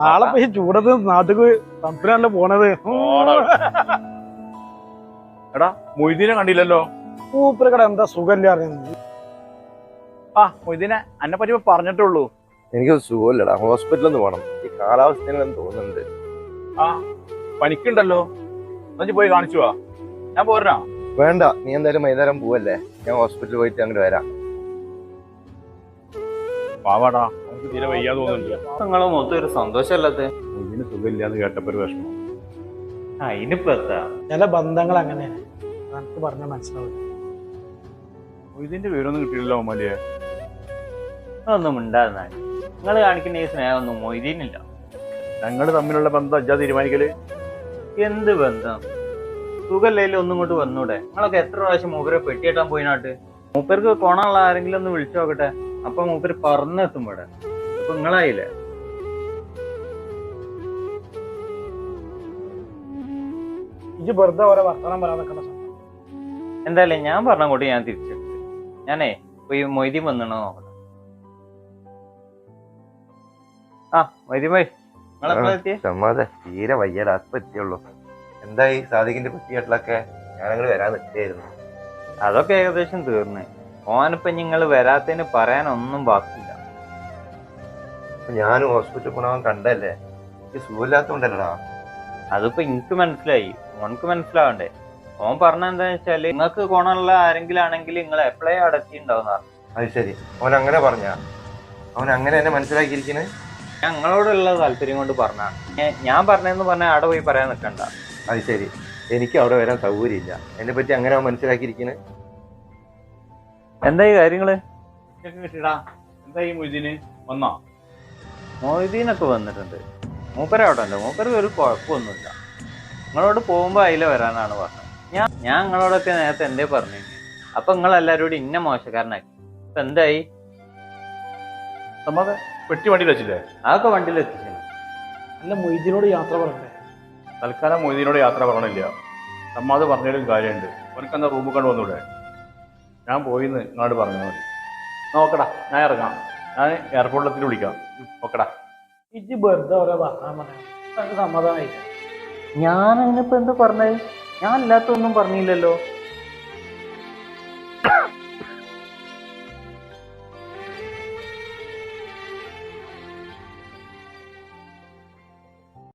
നാളെ ഈ ചൂടത്ത് നാട്ടിക്ക് തണുപ്പിനാണല്ലോ പോണത്. എടാ മൊയ്തീനെ കണ്ടില്ലല്ലോ. മൂപ്പരക്കട എന്താ സുഖമില്ല അറിയുന്നത്. ആ മൊയ്തീനെ എന്നെ പറ്റി പറഞ്ഞിട്ടുള്ളൂ. എനിക്ക് സുഖമില്ലടാ, ഹോസ്പിറ്റലിൽ ഒന്ന് പോകണം. ഈ കാലാവസ്ഥയിലെന്ന് തോന്നുന്നുണ്ട്. ആ പനിക്കുണ്ടല്ലോ, എന്നു പോയി കാണിച്ചു വാ. ഞാൻ പോരണോ? വേണ്ട, നീ എന്തായാലും വൈകുന്നേരം പോവല്ലേ, ഞാൻ ഹോസ്പിറ്റലിൽ പോയിട്ട് അങ്ങോട്ട് വരാം. പാവാടാ, നമുക്ക് തീരെ വയ്യാ തോന്നുന്നില്ല. നിങ്ങളെ മൊത്തം ഒരു സന്തോഷമല്ലാത്ത മൊയ്തീന് സുഖമില്ലാന്ന് കേട്ടപ്പോ ഒരു വിഷമം. അതിനിപ്പോ എത്താ ചില ബന്ധങ്ങൾ അങ്ങനെയാണ്, എനിക്ക് പറഞ്ഞ മനസ്സിലാവില്ല. മൊയ്തീന്റെ വിവരമൊന്നും കിട്ടിയില്ലല്ലോ അമ്മലിയെ. അതൊന്നും ഉണ്ടാകുന്ന നിങ്ങൾ കാണിക്കുന്ന ഈ സ്നേഹമൊന്നും മൊയ്തീനില്ല. ഞങ്ങള് തമ്മിലുള്ള ബന്ധം അജ്ജാ തീരുമാനിക്കല്. എന്ത് ബന്ധം? സുഖല്ലേലും ഒന്നും കൊണ്ട് വന്നൂടെ? നിങ്ങളൊക്കെ എത്ര പ്രാവശ്യം മൂപ്പരെ പെട്ടിയിട്ടാൻ പോയിനാട്ട്? മൂപ്പർക്ക് കൊണുള്ള ആരെങ്കിലും ഒന്ന് വിളിച്ചു നോക്കട്ടെ, അപ്പൊ മൂപ്പര് പറന്നെത്തും ഇവിടെ. അപ്പൊ നിങ്ങളായില്ലേ? ഇത് വെറുതെ ഓരോ വർത്തമാനം പറയാൻ നിൽക്കണ്ട. എന്തായാലും ഞാൻ പറഞ്ഞ ഞാൻ തിരിച്ചെടുത്തു. ഞാനേ പോയി മൊയ്തീൻ വന്നണോ നോക്കട്ടെ. ആ മൊയ്തീൻ ഭായി, നിങ്ങളെപ്പോഴാ എത്തിയേ? സമ്മതേ, തീരെ വയ്യടാ, അപ്പൊ എത്തിയുള്ളൂ. എന്തായി സാദിഖിന്റെ പറ്റിയാട്ടിലൊക്കെ? ഞാനങ്ങൾ വരാൻ നിൽക്കുകയായിരുന്നു. അതൊക്കെ ഏകദേശം തീർന്ന്. ഓനിപ്പം നിങ്ങൾ വരാത്തതിന് പറയാനൊന്നും ബാക്കിയില്ല. ഞാനും ഹോസ്പിറ്റലിൽ പോണവൻ കണ്ടല്ലേ, എനിക്ക് സുഖമില്ലാത്തോണ്ടല്ലടാ. അതിപ്പോ എനിക്ക് മനസ്സിലായി, ഓനക്ക് മനസ്സിലാവണ്ടേ? ഓൻ പറഞ്ഞ എന്താന്ന് വെച്ചാല് നിങ്ങൾക്ക് ഗുണമുള്ള ആരെങ്കിലും ആണെങ്കിൽ നിങ്ങൾ എപ്പോഴേ അടച്ചിണ്ടാവുന്ന. അത് ശരി, അവൻ അങ്ങനെ പറഞ്ഞ? അവൻ അങ്ങനെ എന്നെ മനസ്സിലാക്കിയിരിക്കണേ? ഞങ്ങളോടുള്ള താല്പര്യം കൊണ്ട് പറഞ്ഞാണ്. ഞാൻ പറഞ്ഞതെന്ന് പറഞ്ഞാൽ അവിടെ പോയി പറയാൻ നിൽക്കണ്ട. അത് ശരി, എനിക്ക് അവിടെ വരാൻ സൗകര്യമില്ല. എന്നെ പറ്റി അങ്ങനെ അവൻ മനസ്സിലാക്കിയിരിക്കണേ? എന്താ ഈ കാര്യങ്ങള്? കിട്ടിടാ, എന്താ ഈ മൊയ്തീന് വന്നോ? മൊയ്തീനൊക്കെ വന്നിട്ടുണ്ട്. മൂപ്പര അവിടെ ഉണ്ട്. മൂപ്പര് ഒരു കുഴപ്പമൊന്നുമില്ല. നിങ്ങളോട് പോകുമ്പോ അതിലെ വരാനാണ് പറഞ്ഞത്. ഞാൻ നിങ്ങളോടൊക്കെ നേരത്തെ എന്തേ പറഞ്ഞു. അപ്പൊ നിങ്ങളെല്ലാരും കൂടി ഇന്ന മോശക്കാരനാക്കി. ഇപ്പൊ എന്തായി? സമ്മതം പെട്ടി വണ്ടിയിൽ വെച്ചില്ലേ? അതൊക്കെ വണ്ടിയിൽ എത്തിച്ചു. അല്ല, മൊയ്തീനോട് യാത്ര പറയണ്ടേ? തൽക്കാലം മൊയ്തീനോട് യാത്ര പറയണില്ല. സമ്മാത് പറഞ്ഞാലും കാര്യമുണ്ട്. അവനക്കെന്താ റൂമിൽ കണ്ടു വന്നൂടെ? ഞാൻ പോയിന്ന് ഇങ്ങോട്ട് പറഞ്ഞു മതി. നോക്കടാ, ഞാൻ ഇറങ്ങാം. ഞാൻ എയർപോർട്ടിലെത്തി വിളിക്കാം. ഓക്കെടാ. ഇത് വെറുതെ ഓരോ വർത്തമാനം പറയാം, എനിക്ക് സമാധാനമായില്ല. ഞാൻ അതിനിപ്പോ എന്താ പറഞ്ഞത്? ഞാൻ അല്ലാത്തൊന്നും പറഞ്ഞില്ലല്ലോ.